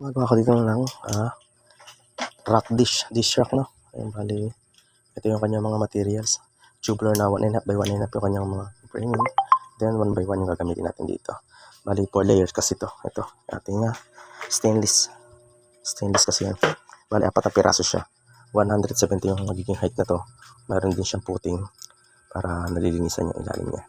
Gumagawa ko dito ng rack dish rack, no? Ayun, bali, ito yung kanyang mga materials. Tubular na 1.5 by 1.5 yung kanyang mga framing. Then 1 by 1 yung gagamitin natin dito. Bali 4 layers kasi ito. Ito, ating stainless. Stainless kasi yan. Bali 4 na piraso siya. 170 yung magiging height na to. Mayroon din siyang puting para nalilinisan yung ilalim niya.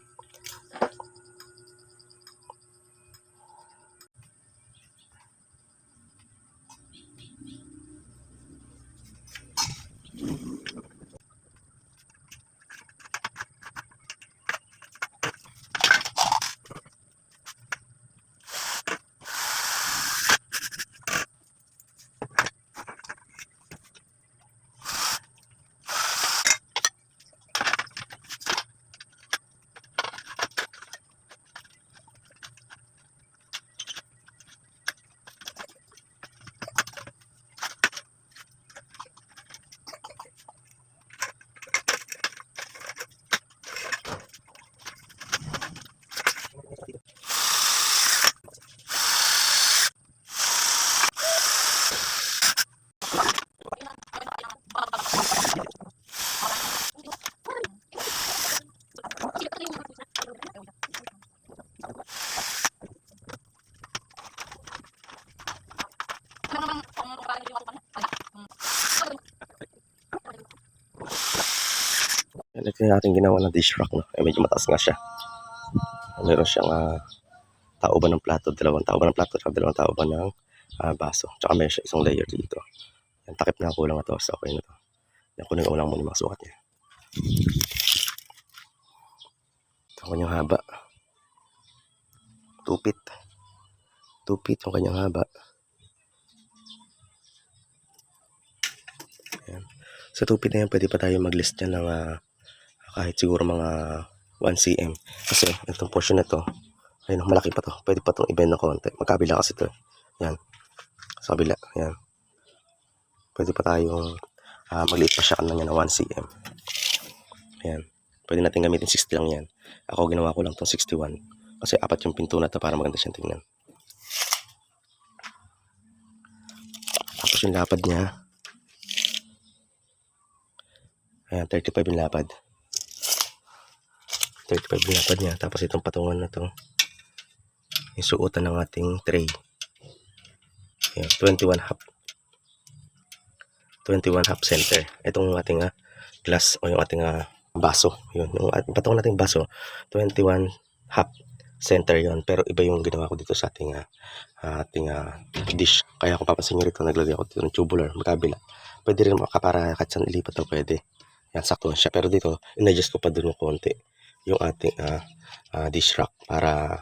Ito yung ating ginawa na dish rack, no? Medyo mataas nga siya. Meron siyang tauban ng plato, dalawang tauban ng plato, dalawang tauban ng baso. Tsaka meron siya isang layer dito. Yan, takip na kulang na to. So, okay na to. Yan, kunin ko lang muna yung mga sukat niya. Ito ang kanyang haba. 2 feet. 2 feet yung kanyang haba. Ayan. Sa 2 feet na yan, pwede pa tayo mag-list dyan ng kahit siguro mga 1 cm. Kasi itong portion na to, ayun, malaki pa to. Pwede pa itong i-bend na konti. Magkabila kasi to. Yan. Sa kabila. Yan. Pwede pa tayong maliit pa siya kanina na 1 cm. Yan. Pwede natin gamitin 60 lang yan. Ako ginawa ko lang itong 61. Kasi 4 yung pinto na to para maganda siyang tingnan. Tapos yung lapad niya. Ayan, 35 yung lapad. 35 yung lapad niya. Tapos itong patungan na to, yung suotan ng ating tray. Ayan, 21 half. 21 half center. Itong ating glass o yung ating baso. Yun, yung patungan nating baso, 21 half center yon. Pero iba yung ginawa ko dito sa ating dish. Kaya kung papansin nyo rito, naglagay ako dito ng tubular, magkabila. Pwede rin para katsan ilipat to, pwede. Yan, sakto siya. Pero dito, in-adjust ko pa dun yung konti yung ating dish rack para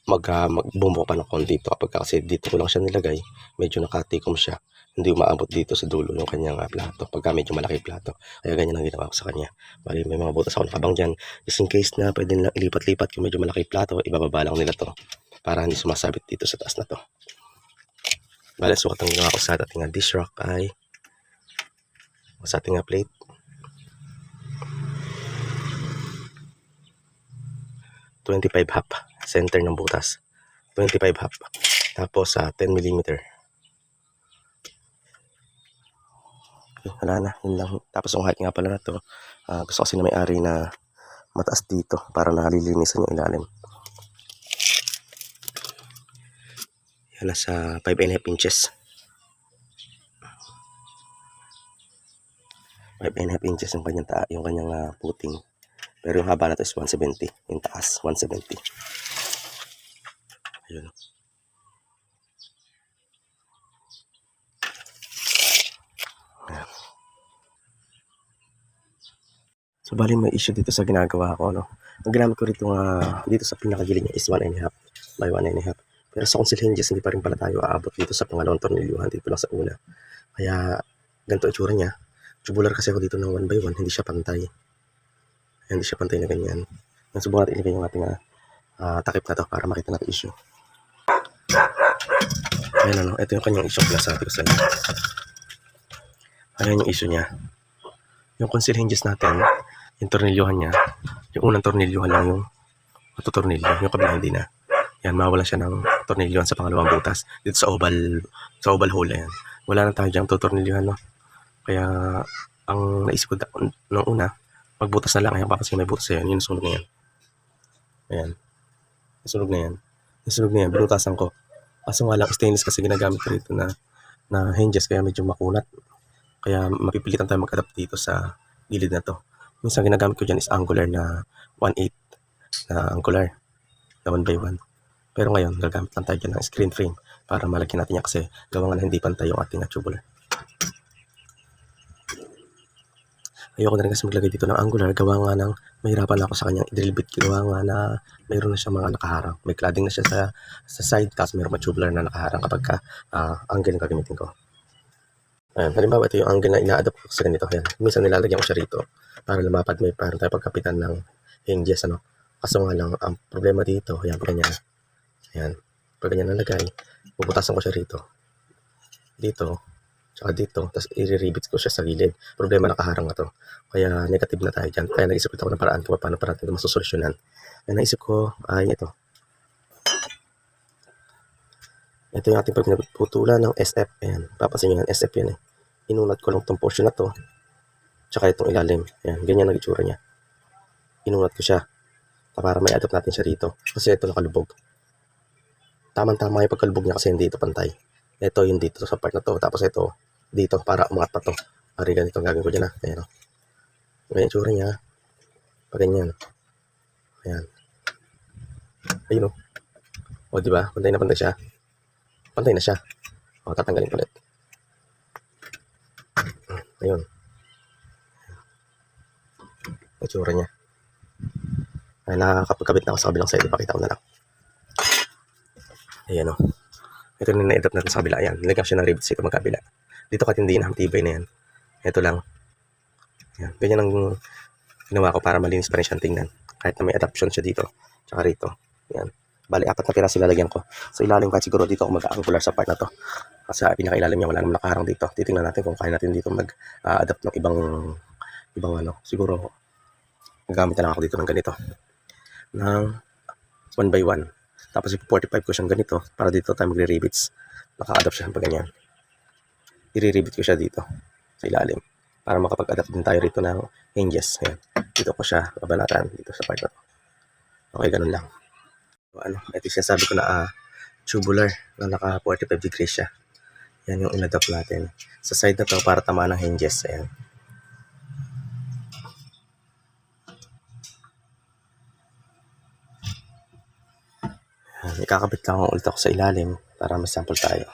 magbumbo pa ng konti dito. Kapag kasi dito ko lang siya nilagay, medyo nakatikom siya. Hindi umaabot dito sa dulo ng kanyang plato. Pagka medyo malaki plato. Kaya ganyan ang ginawa ko sa kanya. Bali, may mga butas ako nakabang dyan. Just in case na pwede nilang ilipat-lipat kung medyo malaki plato, ibababa lang nila to para hindi sumasabit dito sa taas na to. Bali, sukat ang ginawa ko sa ating dish rack ay sa ating plate. .25 half center ng butas. 25 half. Tapos 10 mm. Okay, wala na. Yun lang. Tapos yung height nga pala na to, gusto kasi na may-ari na mataas dito para nakalilinisan yung ilalim. Yan, nasa 5.5 inches. 5.5 inches yung kanyang puting. Pero yung haba na ito is 170. Yung taas, 170. Ayun. Ayan. So, bali may issue dito sa ginagawa ko, no? Ang ginamit ko rito dito sa pinakagilid niya is 1.5 by 1.5. Pero sa conceal hinges, hindi pa rin pala tayo aabot dito sa pangalawang tornilyuhan. Dito lang sa una. Kaya, ganito itsura niya. Tubular kasi ako dito ng 1 by 1. Hindi siya pantay. Hindi siya pantay na ganyan. Subukan natin ilagay yung ating takip na to para makita natin issue. Ayan, ano, ito yung kanyang issue na sabi ko sa inyo. Ayan yung issue niya. Yung conceal hinges natin, yung tornilyuhan niya, yung unang tornilyuhan lang yung matutornilyo, yung kabila hindi na. Yan, mawawalan siya ng tornilyohan sa pangalawang butas. Dito sa oval hole, ayan. Wala na tayo diyang tutornilyohan, no? Kaya, ang naisip ko nung una, magbutas na lang. Ayan, papansin may butas yan. Yun, sunog na yan. Ayan. Sunog na yan. Sunog na yan. Binutasan ko. Kaso nga lang, stainless kasi ginagamit ko rito na hinges. Kaya medyo makunat. Kaya mapipilitan tayo mag-adapt dito sa gilid na to. Minsan ginagamit ko dyan is angular na 1/8 na angular na 1x1. Pero ngayon, gagamit lang tayo dyan ng screen frame para malagyan natin yan kasi gawa nga na hindi pantay yung ating tubular. Ayoko na rin kasi maglagay dito ng angular. Gawa nga ng mahirapan ako sa kanyang i-drill bit. Gawa nga na mayroon na siya mga nakaharang. May cladding na siya sa side tapos mayroon pa tubular na nakaharang kapag angle yung gagamitin ko. Ayan, halimbawa ito yung angle na ina-adapt ko sa ganito. Ayan, minsan nilalagyan ko siya rito para lumapad may parang tayo pagkapitan ng hinges. Ano? Kaso nga lang, ang problema dito, ayan, ganyan. Ayan, pag ganyan nalagay, puputasan ko siya rito. Dito, tsaka dito, tapos i-ribit ko siya sa gilid. Problema nakaharang na to. Kaya negative na tayo dyan. Kaya naisip ko ng paraan kung paano para natin ito masusolusyonan. Kaya naisip ko ay ito. Ito yung ating pagputulan ng SF. Ayan, papansin nyo yan, SF yan eh. Inunat ko lang itong portion na to. Tsaka itong ilalim. Ayan, ganyan ang itsura niya. Inunat ko siya. Para may adapt natin siya rito. Kasi ito nakalubog. Tamang-tama yung pagkalubog niya kasi hindi ito pantay. Ito yung dito sa part na to. Tapos ito dito para umangat pa to. Ari ganito ang gagawin ko dyan ha. Ayan o. Ganyan yung itsura niya. Pag ganyan. Ayan. Ayun o. O diba? Pantay na pantay siya. Pantay na siya. O, tatanggalin ko ulit. Ayun. Itsura niya. Ay, nakakapagkabit na ako sa kabilang side. Ipakita ko na lang. Ayan o. Ito na na-adapt natin sa kabila. Ayan. Nilagyan siya ng rivets dito magkabila. Dito katindihin ang tibay na yan. Ito lang. Ayan. Ganyan ang ginawa ko para malinis pa rin siyang tingnan. Kahit na may adaption siya dito. Tsaka rito. Ayan. Bali, 4 na piraso lalagyan ko. Sa ilalim kahit siguro dito ako mag-angular sa part na to. Kasi pinakailalim niya wala naman nakaharang dito. Titingnan natin kung kaya natin dito mag-adapt ng ibang ano. Siguro gagamit na lang ako dito ng ganito. Ng 1x1. Tapos ipo-45 ko siyang ganito para dito tayo magre-rivets. Naka-adapt siya pag ganyan. I-rivets ko siya dito sa ilalim para makapag-adapt din tayo rito ng hinges. Ayan. Dito ko siya babanatan dito sa part na to. Okay, ganun lang. Ano, ito yung sinasabi ko na tubular na naka 45 degrees siya. Yan yung in-adapt natin. Sa side na to para tamaan ng hinges. Ayan. Ikakabit lang ulit ako sa ilalim para masample tayo.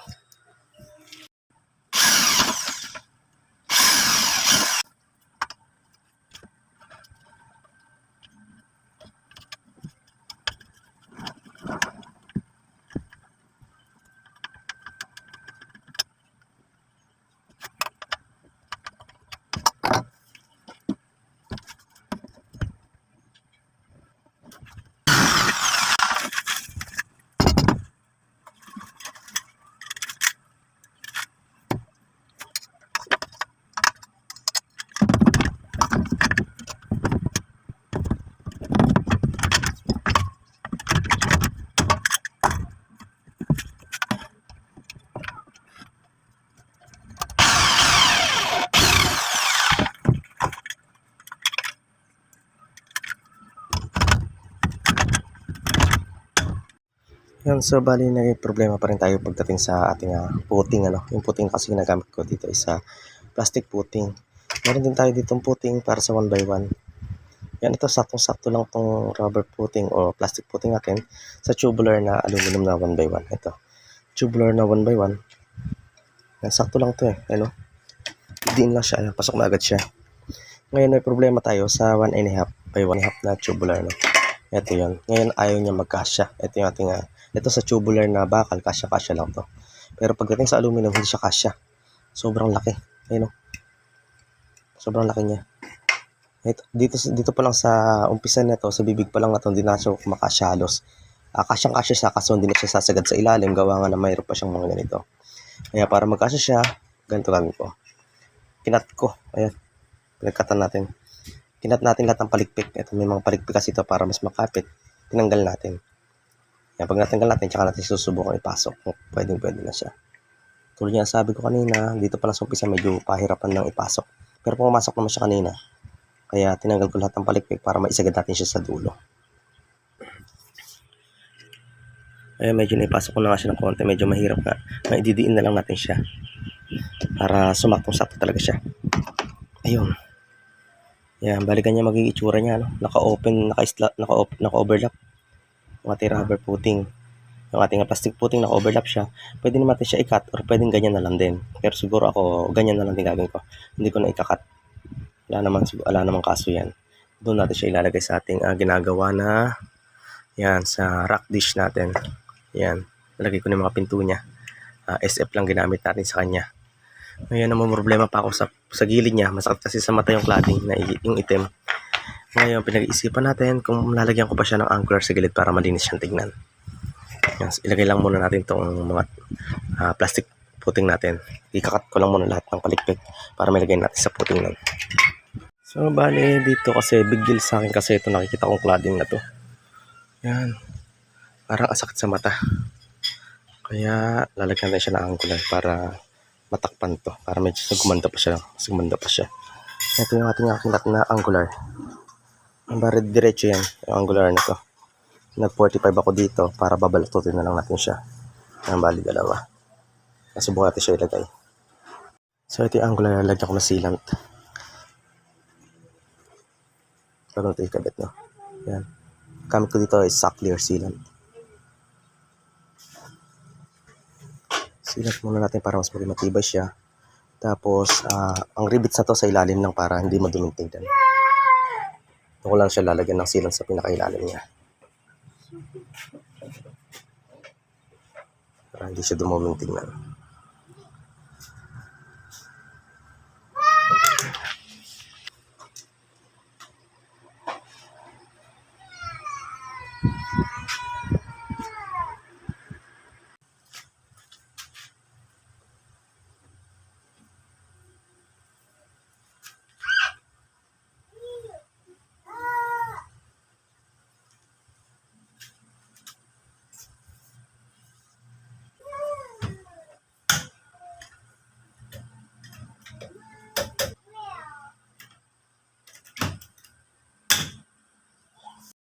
Yan, so bali may problema pa rin tayo pagdating sa ating puting ano. Yung puting kasi ginagamit ko dito is plastic puting. Meron din tayo ditong puting para sa 1x1. Yan, ito saktong-sakto lang tong rubber puting o plastic puting natin sa tubular na aluminum na 1x1. Ito, tubular na 1x1. Yan, sakto lang to eh. Ano? Diin lang siya. Ayan, pasok na agad siya. Ngayon may problema tayo sa 1.5 by 1.5 na tubular. No? Ito yun. Ngayon ayaw niya magkasya. Ito yung ating ito sa tubular na bakal, kasya-kasya lang to. Pero pagdating sa aluminum, hindi siya kasya. Sobrang laki. Ayun o. Sobrang laki niya. Dito pa lang sa umpisa nito, sa bibig pa lang na to, hindi na siya makasya halos. Kasyang-kasya siya, kaso hindi na siya sasagad sa ilalim. Gawa nga na mayroon pa siyang mga ganito. Kaya para magkasya siya, ganito gagawin ko. Kinat ko. Ayan. Pinagkatan natin. Kinat natin lahat ng palikpik. Ito may mga palikpik kasi ito para mas makapit. Tinanggal natin. Yan, pag natanggal natin, tsaka natin susubukan ipasok. Pwede na siya. Tulad niya sabi ko kanina, dito pa lang sa umpisa medyo pahirapan ng ipasok. Pero pumasok naman siya kanina. Kaya tinanggal ko lahat ng palikpik para maisagad natin siya sa dulo. Kaya medyo naipasok ko na nga siya ng konti. Medyo mahirap nga. Maididiin na lang natin siya. Para sumaktong-sakto talaga siya. Ayun. Yan, balikan niya magiging itsura niya. No? Naka-open, naka-overlap. Yung ating rubber footing. Yung ating plastic footing, naka-overlap siya. Pwede naman natin siya i-cut or pwedeng ganyan na lang din. Pero siguro ako, ganyan na lang din gagawin ko. Hindi ko na i-cut. Wala naman kaso yan. Doon natin siya ilalagay sa ating ginagawa na yan, sa rack dish natin. Yan. Nalagay ko na yung mga pinto niya. SF lang ginamit natin sa kanya. Ngayon naman problema pa ako sa gilid niya. Masakit kasi sa mata yung cladding na yung itim. Ngayon pinag-iisipan natin kung lalagyan ko pa siya ng angular sa gilid para malinis siyang tignan. Yan, ilagay lang muna natin itong mga plastic footing natin. Ikakat ko lang muna lahat ng palikpik para malagay natin sa footing nun. So bali dito kasi big deal sa akin kasi ito nakikita kong cladding na to. Yan. Parang asakit sa mata. Kaya lalagyan natin siya ng angular para matakpan to. Para medyo gumanda pa siya. Ito yung ating akinat na angular. Ang bari diretso yan. Yung angular na to. Nag-45 ako dito para babalatutin na lang natin siya. Ang bali dalawa. Nasubukan natin siya ilagay. So ito yung angular. Lagyan ko na sealant. Bago natin ikabit, no? Yan. Gamit ko dito is sock clear sealant. Sealant muna natin para mas maging matibay siya. Tapos, ang rivets na to sa ilalim lang para hindi maduming tingnan. Ito ko lang siya lalagyan ng sealant sa pinakailalim niya. Para hindi siya dumuming tingnan.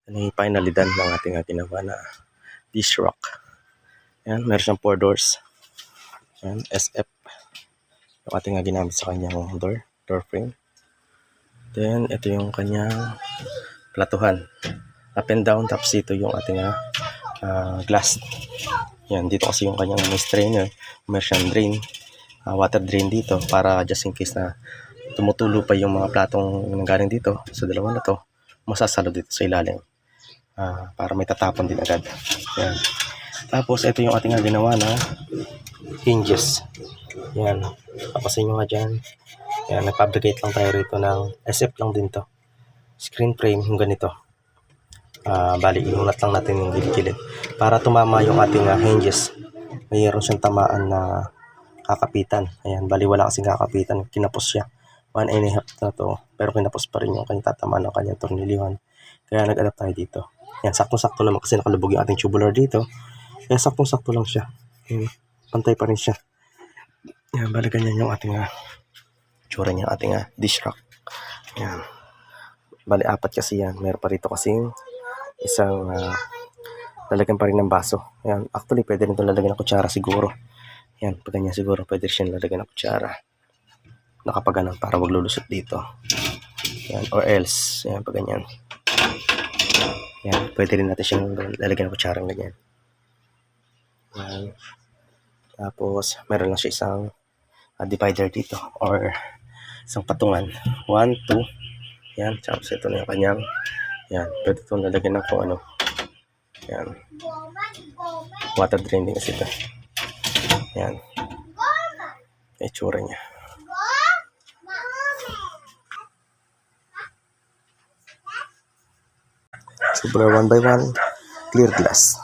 Ano yung finalidad ng ating ginawa na dish rack. Yan, meron siyang 4 doors. Yan, SF. Yung ating ginamit sa kanyang door frame. Then, ito yung kanyang platuhan. Up and down, tapos ito yung ating glass. Yan, dito kasi yung kanyang strainer. Meron siyang drain, water drain dito para just in case na tumutulo pa yung mga platong nanggaling dito sa dalawa na to, masasalo dito sa ilalim. Para may tatapon din agad. Yan. Tapos ito yung ating ginawa na hinges. Yan. Papasin nyo nga dyan. Yan. Nag-fabricate lang tayo rito ng SF lang din to. Screen frame yung ganito. Bali, inunat lang natin yung gilid-gilid. Para tumama yung ating hinges. Mayroon siyang tamaan na kakapitan. Ayan. Bali, wala kasing kakapitan. Kinapos siya. 1.5 na to. Pero kinapos pa rin yung kanyang tatamaan ng kanyang tornilyohan. Kaya nag-adapt tayo dito. Yan, saktong-sakto naman kasi nakalubog yung ating tubular dito. Kaya saktong-sakto lang siya. Yan, pantay pa rin siya. Yan, bali ganyan yung ating tsura niya, ating dish rack. Yan. Bali, 4 kasi yan. Meron pa rito kasing isang lalagyan pa rin ng baso. Yan, actually, pwede rin ito lalagyan ng kutsara siguro. Yan, pag ganyan siguro, pwede rin siya lalagyan ng kutsara. Nakapaganon para wag lulusot dito. Yan, or else, yan, pag ganyan. Yan, pwede rin natin siyang lalagyan ng kutsarang ganyan. Yan. Tapos, meron lang siya isang divider dito or isang patungan. 1, 2. Yan, tapos ito na yung kanyang. Yan, pwede itong lalagyan ng kung ano. Yan. Water drain din kasi ito. Yan. Itsura niya. Tubular 1x1 clear glass.